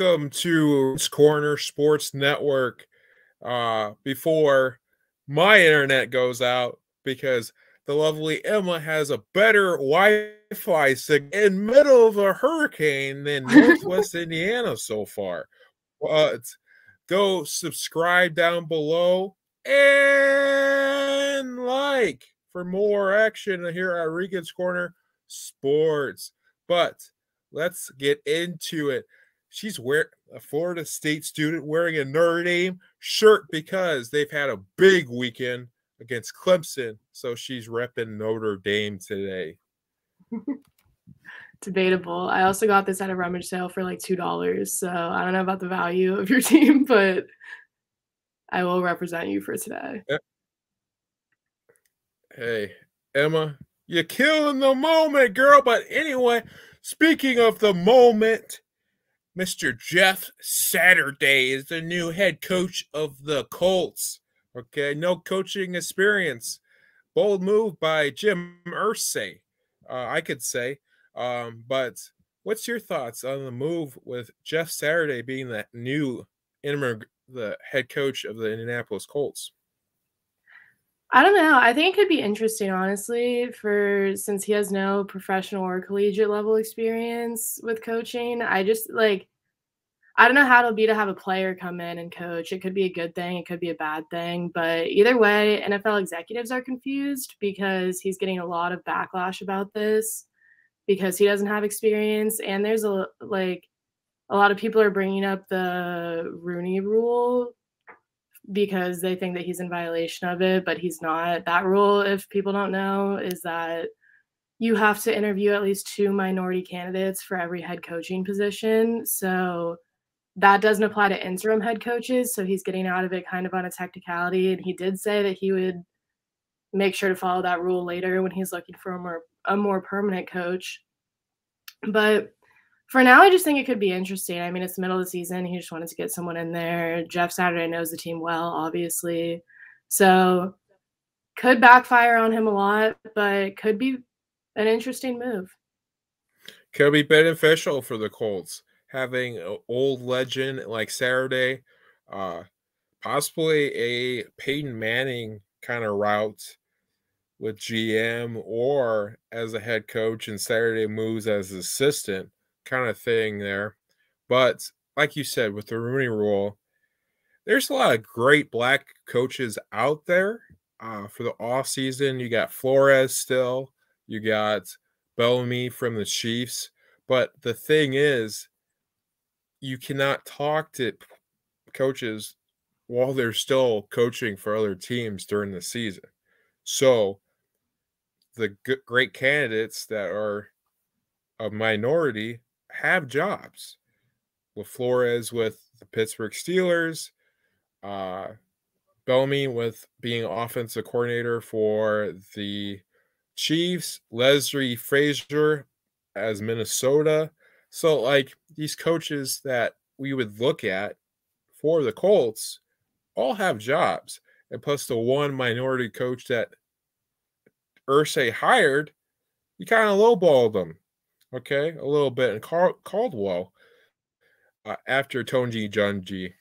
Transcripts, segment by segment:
welcome to Corner Sports Network. Before my internet goes out, because the lovely Emma has a better Wi-Fi signal in the middle of a hurricane than Northwest Indiana so far. But go subscribe down below and like for more action here at Regan's Corner Sports. But let's get into it. She's a Florida State student wearing a Notre Dame shirt because they've had a big weekend against Clemson. So she's repping Notre Dame today. Debatable. I also got this at a rummage sale for like $2. So I don't know about the value of your team, but I will represent you for today. Hey, Emma, you're killing the moment, girl. But anyway, speaking of the moment, Mr. Jeff Saturday is the new head coach of the Colts. Okay, no coaching experience. Bold move by Jim Irsay, I could say. But what's your thoughts on the move with Jeff Saturday being the new the head coach of the Indianapolis Colts? I don't know. I think it could be interesting, honestly, since he has no professional or collegiate level experience with coaching. I don't know how it'll be to have a player come in and coach. It could be a good thing. It could be a bad thing. But either way, NFL executives are confused because he's getting a lot of backlash about this because he doesn't have experience. And there's a lot of people are bringing up the Rooney Rule because they think that he's in violation of it, but he's not. That rule, if people don't know, is that you have to interview at least 2 minority candidates for every head coaching position. So that doesn't apply to interim head coaches. So he's getting out of it kind of on a technicality. And he did say that he would make sure to follow that rule later when he's looking for a more permanent coach. But for now, I just think it could be interesting. I mean, it's the middle of the season. He just wanted to get someone in there. Jeff Saturday knows the team well, obviously. So could backfire on him a lot, but could be an interesting move. Could be beneficial for the Colts, having an old legend like Saturday, possibly a Peyton Manning kind of route with GM or as a head coach, and Saturday moves as assistant kind of thing there. But like you said, with the Rooney Rule, there's a lot of great black coaches out there for the off season. You got Flores still, you got Bellamy from the Chiefs. But the thing is, you cannot talk to coaches while they're still coaching for other teams during the season. So the great candidates that are a minority have jobs. With Flores with the Pittsburgh Steelers, Bellamy with being offensive coordinator for the Chiefs, Leslie Frazier as Minnesota. So, like, these coaches that we would look at for the Colts all have jobs. And plus the one minority coach that Irsay hired, you kind of lowballed them. Okay, a little bit. And Caldwell, after Tony Dungy,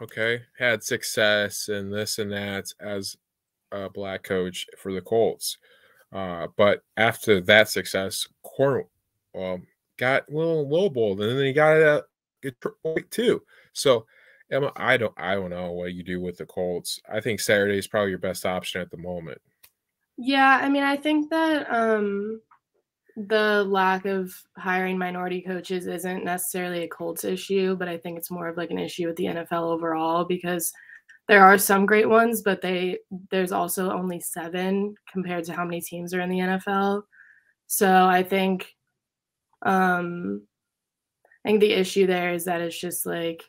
okay, had success and this and that as a black coach for the Colts. But after that success, Cornwell got a little lowballed, and then he got a Detroit too. So, Emma, I don't know what you do with the Colts. I think Saturday is probably your best option at the moment. Yeah, I mean, I think that the lack of hiring minority coaches isn't necessarily a Colts issue, but I think it's more of like an issue with the NFL overall because there are some great ones, but there's also only 7 compared to how many teams are in the NFL. So I think the issue there is that it's just like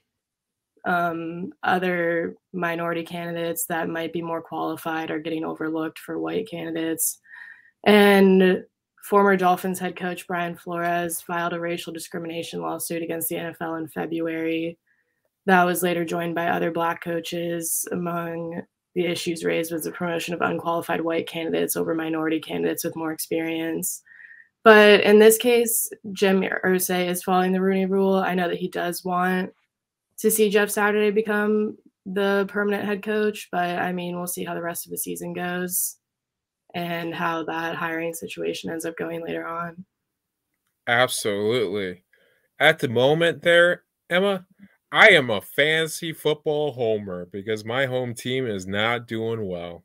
other minority candidates that might be more qualified are getting overlooked for white candidates. And former Dolphins head coach Brian Flores filed a racial discrimination lawsuit against the NFL in February. That was later joined by other black coaches. Among the issues raised was the promotion of unqualified white candidates over minority candidates with more experience. But in this case, Jim Irsay is following the Rooney Rule. I know that he does want to see Jeff Saturday become the permanent head coach, but I mean, we'll see how the rest of the season goes and how that hiring situation ends up going later on. Absolutely. At the moment there, Emma, I am a fantasy football homer because my home team is not doing well.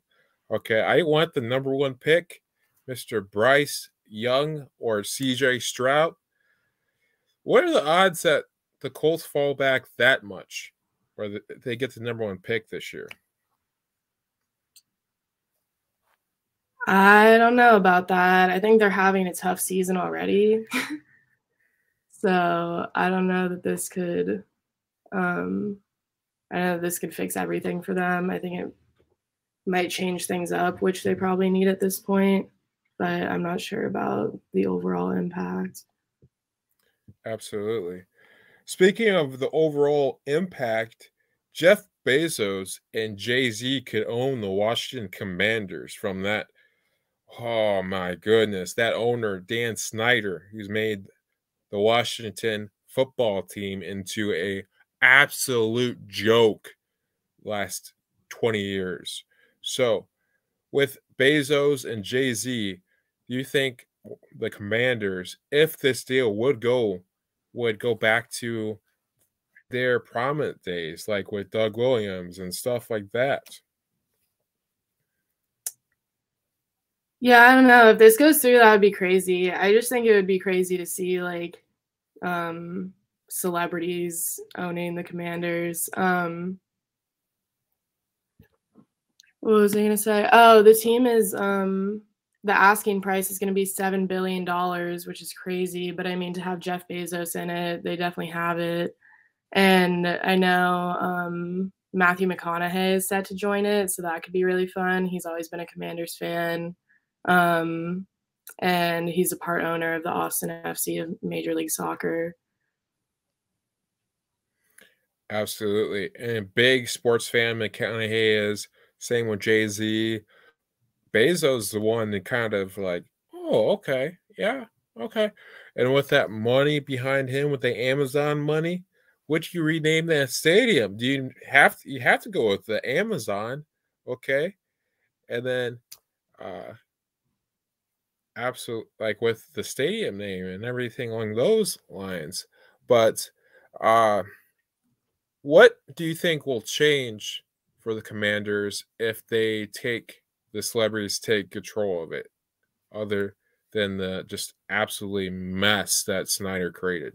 Okay, I want the number one pick, Mr. Bryce Young or CJ Stroud. What are the odds that the Colts fall back that much or they get the number one pick this year? I don't know about that. I think they're having a tough season already. So I don't know that this could I know this could fix everything for them. I think it might change things up, which they probably need at this point, but I'm not sure about the overall impact. Absolutely. Speaking of the overall impact, Jeff Bezos and Jay-Z could own the Washington Commanders from that. Oh my goodness, that owner, Dan Snyder, who's made the Washington football team into a absolute joke last 20 years. So, with Bezos and Jay-Z, do you think the Commanders, if this deal would go back to their prominent days, like with Doug Williams and stuff like that? Yeah, I don't know. If this goes through, that would be crazy. I just think it would be crazy to see like celebrities owning the Commanders. What was I gonna say? Oh, the team is the asking price is gonna be $7 billion, which is crazy. But I mean, to have Jeff Bezos in it, they definitely have it. And I know Matthew McConaughey is set to join it, so that could be really fun. He's always been a Commanders fan. And he's a part owner of the Austin FC of Major League Soccer. Absolutely. And a big sports fan McConaughey is. Same with Jay-Z. Bezos the one that kind of like, oh, okay, yeah, okay. And with that money behind him, with the Amazon money, would you rename that stadium? Do you have to go with the Amazon, okay? And then absolute like with the stadium name and everything along those lines. But what do you think will change for the Commanders if the celebrities take control of it, other than the just absolutely mess that Snyder created?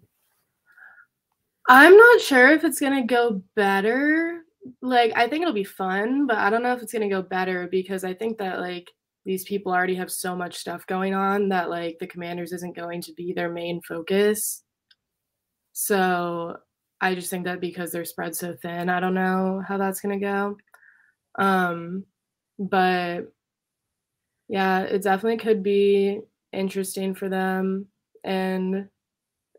I'm not sure if it's gonna go better. Like, I think it'll be fun, but I don't know if it's gonna go better because I think that like these people already have so much stuff going on that like the Commanders isn't going to be their main focus. So I just think that because they're spread so thin, I don't know how that's gonna go. But yeah, it definitely could be interesting for them, and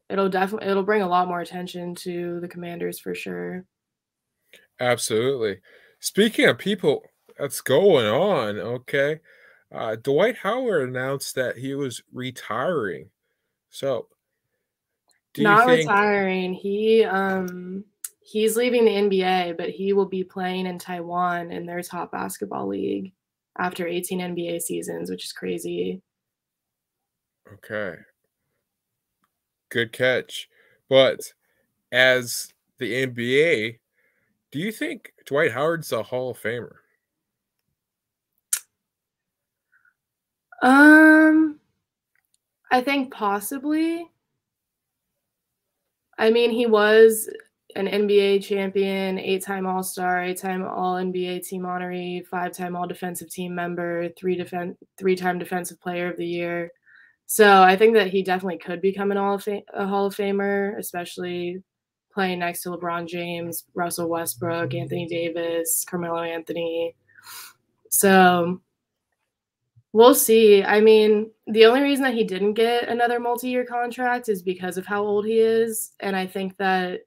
it'll bring a lot more attention to the Commanders for sure. Absolutely. Speaking of people that's going on, okay, Dwight Howard announced that he was retiring. So, do you Not think? retiring. He's leaving the NBA, but he will be playing in Taiwan in their top basketball league after 18 NBA seasons, which is crazy. Okay, good catch. But as the NBA, do you think Dwight Howard's a Hall of Famer? Um, I think possibly. I mean, he was an NBA champion, 8-time All-Star, 8-time All-NBA team honoree, 5-time All-Defensive team member, 3-time Defensive Player of the Year. So I think that he definitely could become a Hall of Famer, especially playing next to LeBron James, Russell Westbrook, Anthony Davis, Carmelo Anthony. So we'll see. I mean, the only reason that he didn't get another multi-year contract is because of how old he is, and I think that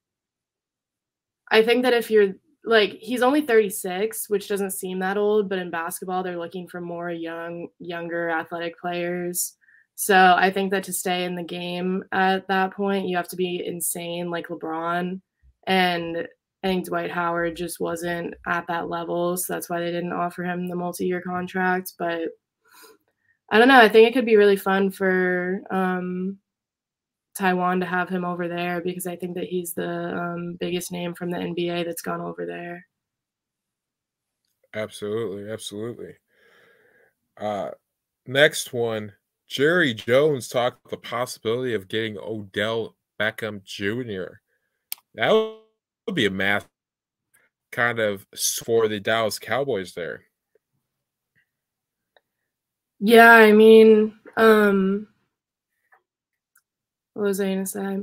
if you're like he's only 36, which doesn't seem that old, but in basketball they're looking for more younger athletic players. So I think that to stay in the game at that point, you have to be insane like LeBron. And I think Dwight Howard just wasn't at that level. So that's why they didn't offer him the multi-year contract. But I don't know. I think it could be really fun for Taiwan to have him over there because I think that he's the biggest name from the NBA that's gone over there. Absolutely, absolutely. Next one, Jerry Jones talked the possibility of getting Odell Beckham Jr. That would be a math kind of for the Dallas Cowboys there. Yeah, I mean, what was I gonna say?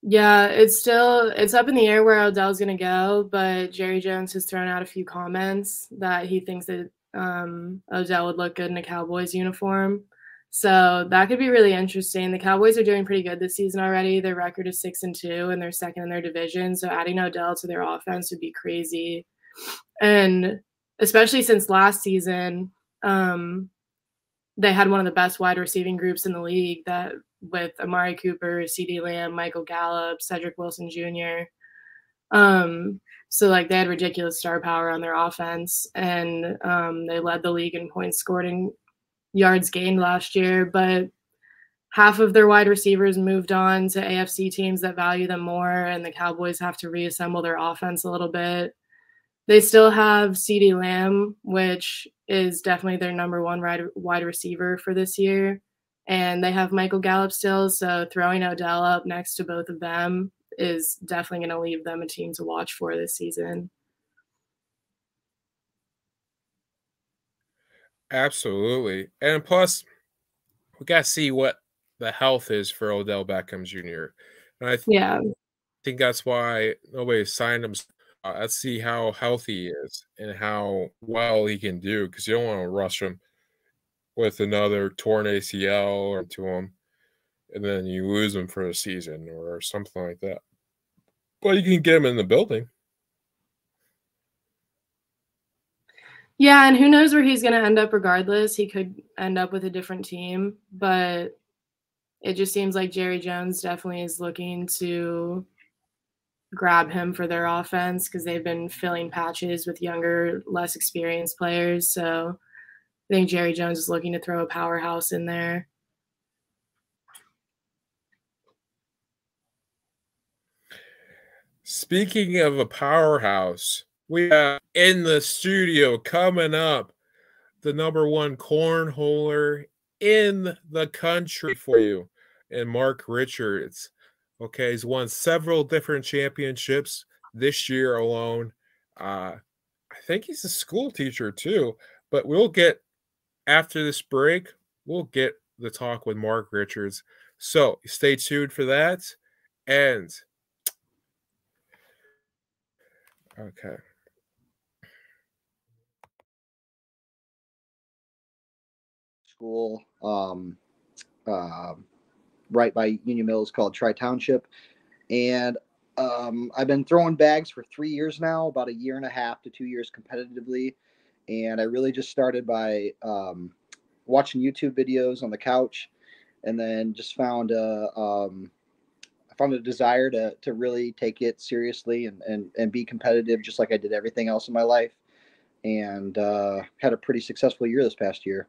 Yeah, it's up in the air where Odell's gonna go, but Jerry Jones has thrown out a few comments that he thinks that Odell would look good in a Cowboys uniform. So that could be really interesting. The Cowboys are doing pretty good this season already. Their record is 6-2, and they're second in their division. So adding Odell to their offense would be crazy. And especially since last season, they had one of the best wide receiving groups in the league that with Amari Cooper, CeeDee Lamb, Michael Gallup, Cedric Wilson Jr. So like they had ridiculous star power on their offense, and they led the league in points scored and yards gained last year. But half of their wide receivers moved on to AFC teams that value them more, and the Cowboys have to reassemble their offense a little bit. They still have CeeDee Lamb, which is definitely their number one wide receiver for this year. And they have Michael Gallup still, so throwing Odell up next to both of them is definitely going to leave them a team to watch for this season. Absolutely. And plus, we got to see what the health is for Odell Beckham Jr. And I Yeah. think that's why nobody signed him. Let's see how healthy he is and how well he can do because you don't want to rush him with another torn ACL or to him, and then you lose him for a season or something like that. But you can get him in the building. Yeah, and who knows where he's going to end up regardless. He could end up with a different team, but it just seems like Jerry Jones definitely is looking to grab him for their offense because they've been filling patches with younger, less experienced players. So I think Jerry Jones is looking to throw a powerhouse in there. Speaking of a powerhouse, we have in the studio coming up the number one cornholer in the country for you, and Mark Richards. Okay, he's won several different championships this year alone. I think he's a school teacher too, but we'll get after this break, we'll get the talk with Mark Richards. So stay tuned for that. And okay. School right by Union Mills called Tri Township. And I've been throwing bags for 3 years now, about a year and a half to 2 years competitively. And I really just started by watching YouTube videos on the couch, and then just found I found a desire to really take it seriously and be competitive, just like I did everything else in my life. And had a pretty successful year this past year.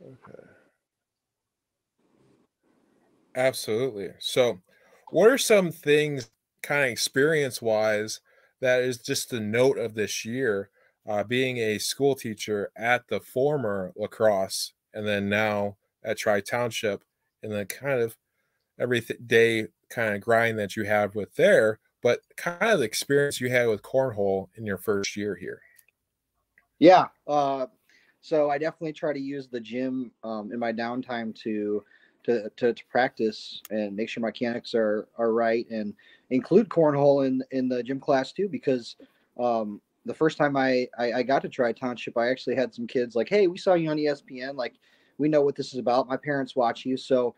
Okay. Absolutely. So, what are some things, kind of experience wise, that is just the note of this year, being a school teacher at the former lacrosse and then now at Tri Township, and then kind of every day kind of grind that you have with there, but kind of the experience you had with cornhole in your first year here? Yeah. So I definitely try to use the gym in my downtime to practice and make sure my mechanics are right, and include cornhole in the gym class too, because the first time I got to Tri Township, I actually had some kids like, hey, we saw you on ESPN, like we know what this is about. My parents watch you. So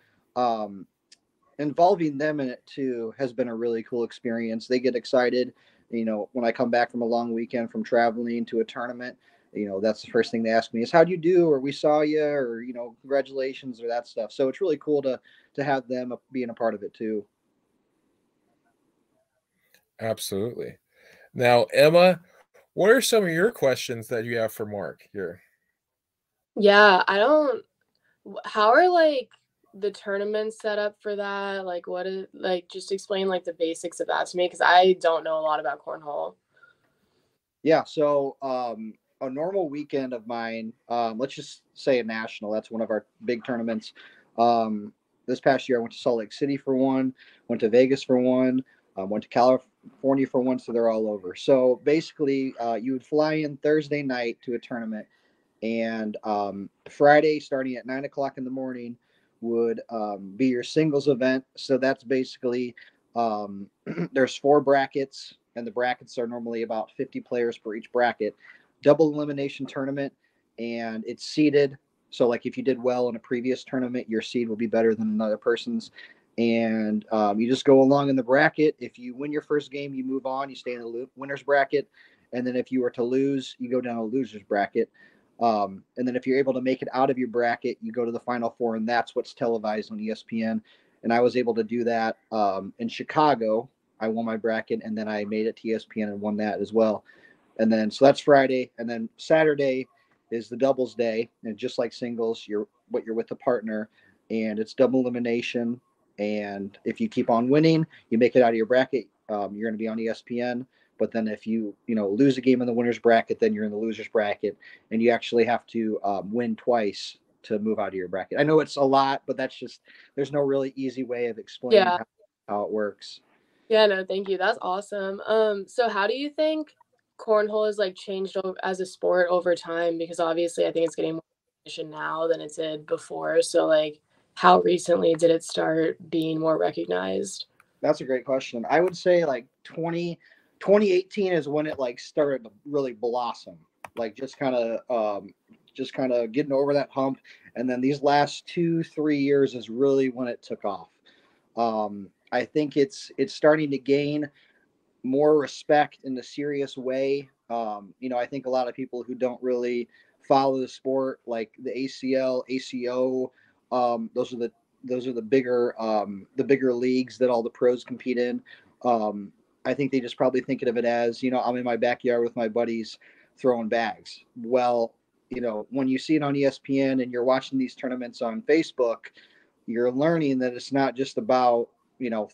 involving them in it too has been a really cool experience. They get excited, when I come back from a long weekend from traveling to a tournament. that's the first thing they ask me is, how'd you do? Or we saw you, or, congratulations, or that stuff. So it's really cool to have them being a part of it too. Absolutely. Now, Emma, what are some of your questions that you have for Mark here? Yeah, how are like the tournaments set up for that? Like what is just explain like the basics of that to me, because I don't know a lot about cornhole. Yeah, so a normal weekend of mine, let's just say a national, that's one of our big tournaments. This past year I went to Salt Lake City for one, went to Vegas for one, went to California for one, so they're all over. So basically, you would fly in Thursday night to a tournament, and Friday, starting at 9 o'clock in the morning, would be your singles event. So that's basically there's 4 brackets, and the brackets are normally about 50 players per each bracket. Double elimination tournament, and it's seeded. So, like, if you did well in a previous tournament, your seed will be better than another person's. And you just go along in the bracket. If you win your first game, you move on. You stay in the winner's bracket. And then if you were to lose, you go down a loser's bracket. And then if you're able to make it out of your bracket, you go to the Final Four, and that's what's televised on ESPN. And I was able to do that in Chicago. I won my bracket, and then I made it to ESPN and won that as well. And then so that's Friday, and then Saturday is the doubles day, and just like singles, you're with a partner, and it's double elimination. And if you keep on winning, you make it out of your bracket. You're going to be on ESPN. But then if you lose a game in the winner's bracket, then you're in the loser's bracket, and you actually have to win twice to move out of your bracket. I know it's a lot, but there's no really easy way of explaining how it works. Yeah, no, thank you. That's awesome. So how do you think cornhole has like changed as a sport over time? Because obviously I think it's getting more recognition now than it did before. So like how recently did it start being more recognized? That's a great question. I would say like 2018 is when it like started to really blossom, like just kind of getting over that hump. And then these last 2-3 years is really when it took off. I think it's starting to gain more respect in a serious way. I think a lot of people who don't really follow the sport, like the ACL, ACO, those are the bigger leagues that all the pros compete in. I think they just probably think of it as, I'm in my backyard with my buddies throwing bags. Well, when you see it on ESPN and you're watching these tournaments on Facebook, you're learning that it's not just about,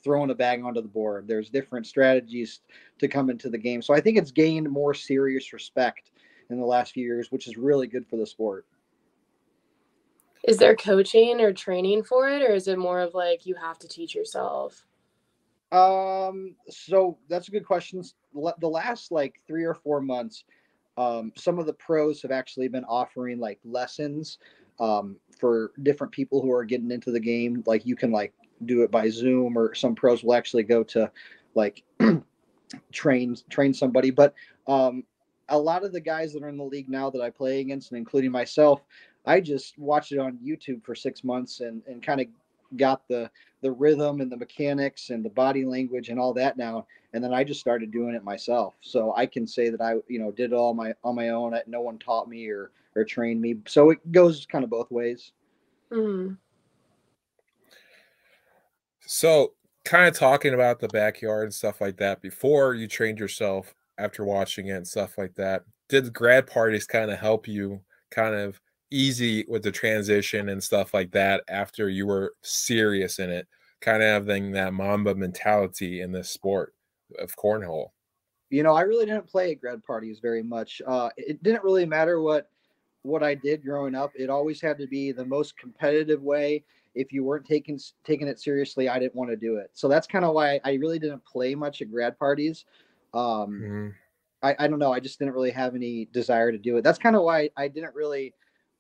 throwing a bag onto the board. There's different strategies to come into the game. So I think it's gained more serious respect in the last few years, which is really good for the sport. Is there coaching or training for it, or is it more of like you have to teach yourself? So that's a good question. The last like 3 or 4 months, some of the pros have actually been offering like lessons for different people who are getting into the game. Like you can like do it by Zoom, or some pros will actually go to like train somebody. But a lot of the guys that are in the league now that I play against, and including myself, I just watched it on YouTube for 6 months and kind of got the rhythm and the mechanics and the body language and all that now. And then I just started doing it myself. So I can say that I, did it all on my own. No one taught me or trained me. So it goes kind of both ways. Mm-hmm. So kind of talking about the backyard and stuff like that, before you trained yourself, after watching it and stuff like that, did grad parties kind of help you kind of easy with the transition and stuff like that after you were serious in it, kind of having that Mamba mentality in this sport of cornhole? I really didn't play at grad parties very much. It didn't really matter what I did growing up. It always had to be the most competitive way. If you weren't taking it seriously, I didn't want to do it. So that's kind of why I really didn't play much at grad parties. I don't know. I just didn't really have any desire to do it. That's kind of why I didn't really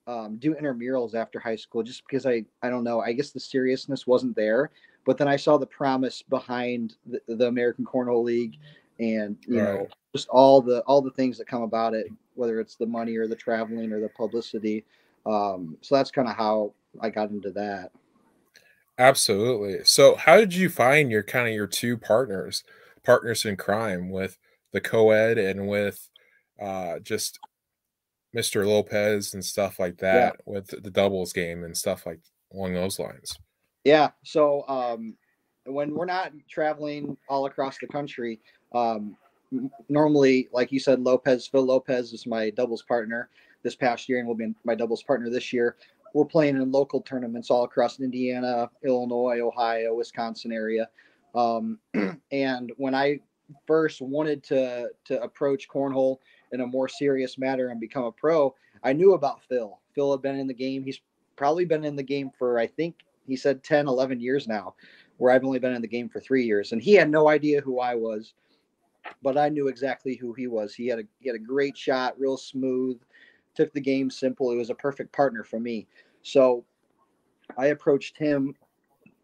do intramurals after high school, just because I don't know. I guess the seriousness wasn't there. But then I saw the promise behind the American Cornhole League, and just all the things that come about it, whether it's the money or the traveling or the publicity. So that's kind of how I got into that. Absolutely. So how did you find your two partners in crime, with the co-ed and with just Mr. Lopez and stuff like Yeah. that with the doubles game and stuff like along those lines. Yeah. So when we're not traveling all across the country, normally, like you said, Phil Lopez is my doubles partner this past year and will be my doubles partner this year. We're playing in local tournaments all across Indiana, Illinois, Ohio, Wisconsin area. And when I first wanted to approach cornhole in a more serious matter and become a pro, I knew about Phil. Phil had been in the game. He's probably been in the game for, I think he said 10, 11 years now, where I've only been in the game for 3 years. And he had no idea who I was, but I knew exactly who he was. He had a great shot, real smooth, took the game simple. It was a perfect partner for me. So I approached him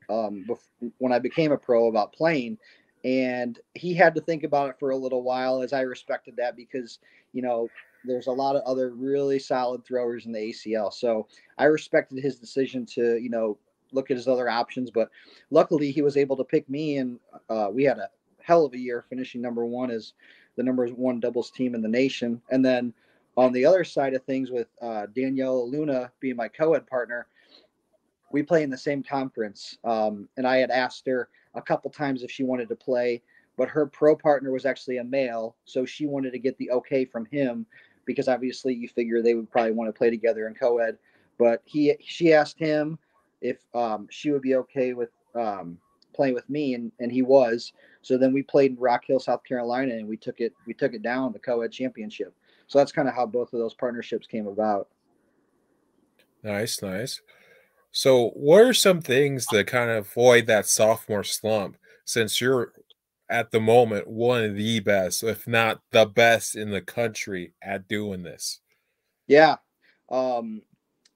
when I became a pro about playing, and he had to think about it for a little while, as I respected that because, there's a lot of other really solid throwers in the ACL. So I respected his decision to, look at his other options, but luckily he was able to pick me, and we had a hell of a year, finishing number one as the number one doubles team in the nation. And then on the other side of things with Danielle Luna being my co-ed partner, we play in the same conference. And I had asked her a couple times if she wanted to play, but her pro partner was actually a male. So she wanted to get the okay from him because obviously you figure they would probably want to play together in co-ed. But she asked him if she would be okay with playing with me, and he was. So then we played in Rock Hill, South Carolina, and we took it down the co-ed championship. So that's kind of how both of those partnerships came about. Nice, nice. So, what are some things that kind of avoid that sophomore slump since you're at the moment one of the best, if not the best in the country at doing this? Yeah.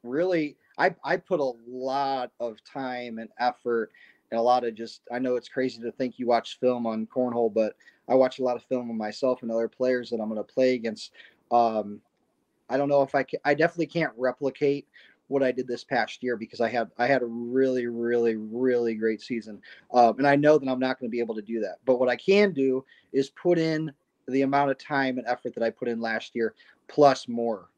Really, I put a lot of time and effort and a lot of I know it's crazy to think you watch film on cornhole, but I watch a lot of film on myself and other players that I'm going to play against. I don't know if I definitely can't replicate what I did this past year because I had a really, really, really great season. And I know that I'm not going to be able to do that. But what I can do is put in the amount of time and effort that I put in last year, plus more.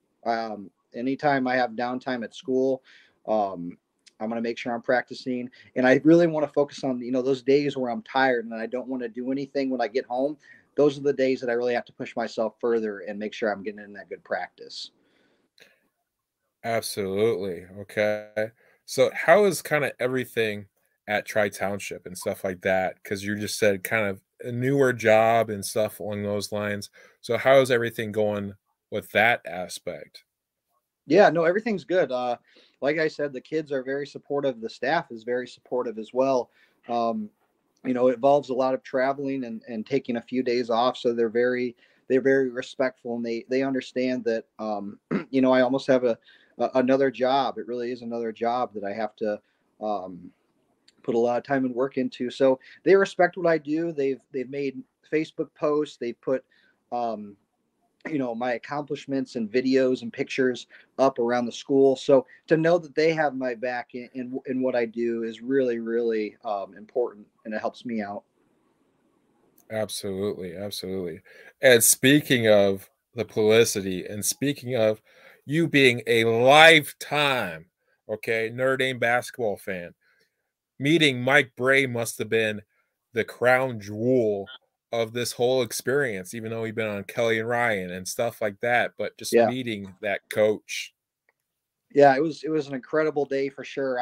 Anytime I have downtime at school, I'm going to make sure I'm practicing. And I really want to focus on, those days where I'm tired and I don't want to do anything when I get home. Those are the days that I really have to push myself further and make sure I'm getting in that good practice. Absolutely. Okay. So, how is kind of everything at Tri Township and stuff like that? Because you just said kind of a newer job and stuff along those lines. So, how is everything going with that aspect? Yeah, no, everything's good. Like I said, the kids are very supportive. The staff is very supportive as well. It involves a lot of traveling and taking a few days off. So they're very respectful, and they understand that, I almost have another job. It really is another job that I have to, put a lot of time and work into. So they respect what I do. They've made Facebook posts. They've put, my accomplishments and videos and pictures up around the school. So to know that they have my back in what I do is really, really important, and it helps me out. Absolutely, absolutely. And speaking of the publicity, and speaking of you being a lifetime, okay, Notre Dame basketball fan, meeting Mike Bray must have been the crown jewel of this whole experience, even though he'd been on Kelly and Ryan and stuff like that. But just Yeah. meeting that coach. Yeah, it was an incredible day for sure.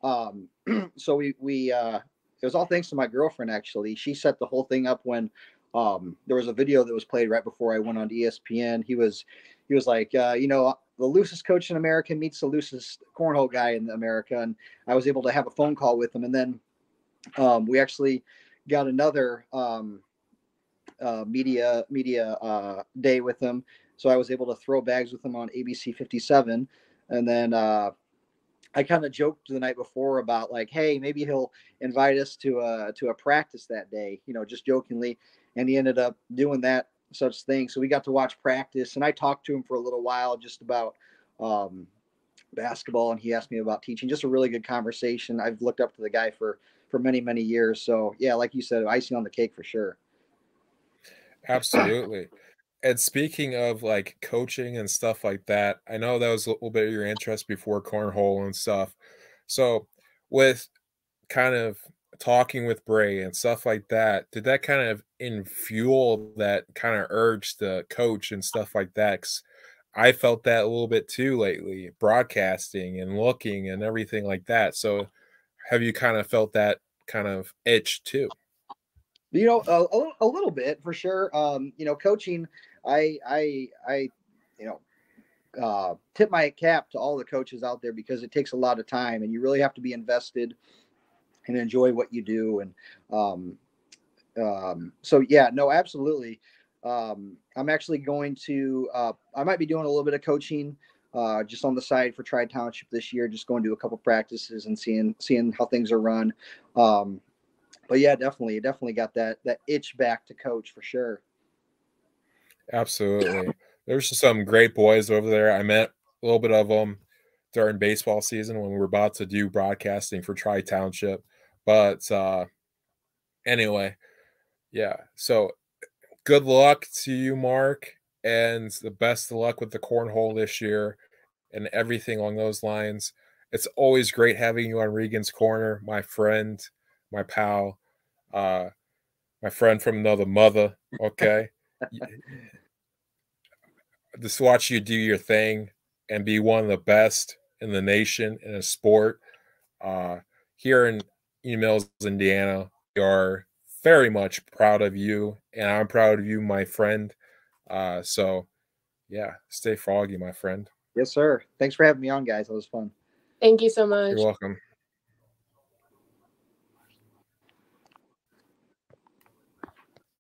So we it was all thanks to my girlfriend. Actually, she set the whole thing up when there was a video that was played right before I went on ESPN. He was like, the loosest coach in America meets the loosest cornhole guy in America, and I was able to have a phone call with him, and then we actually got another media day with him. So I was able to throw bags with him on ABC 57, and then I kind of joked the night before about like, hey, maybe he'll invite us to a practice that day, just jokingly, and he ended up doing that such thing. So we got to watch practice, and I talked to him for a little while just about basketball, and he asked me about teaching. Just a really good conversation. I've looked up to the guy for many, many years. So yeah, like you said, icing on the cake for sure. Absolutely. And speaking of like coaching and stuff like that, I know that was a little bit of your interest before cornhole and stuff. So with kind of talking with Bray and stuff like that, did that kind of infuel that kind of urge to coach and stuff like that? 'Cause I felt that a little bit too lately, broadcasting and looking and everything like that. So have you kind of felt that kind of itch too? You know, a little bit for sure. You know, coaching, I you know, tip my cap to all the coaches out there because it takes a lot of time and you really have to be invested and enjoy what you do. And so, yeah, no, absolutely. I'm actually going to, I might be doing a little bit of coaching just on the side for Tri Township this year, just going to a couple practices and seeing how things are run. But yeah, definitely got that itch back to coach for sure. Absolutely. There's some great boys over there. I met a little bit of them during baseball season when we were about to do broadcasting for Tri Township. But anyway, yeah. So good luck to you, Mark, and the best of luck with the cornhole this year and everything along those lines. It's always great having you on Regan's Corner, my friend, my pal, my friend from another mother. Okay. Just watch you do your thing and be one of the best in the nation in a sport. Here in Mills, Indiana, we are very much proud of you, and I'm proud of you, my friend. So, yeah, stay froggy, my friend. Yes, sir. Thanks for having me on, guys. It was fun. Thank you so You're much. welcome.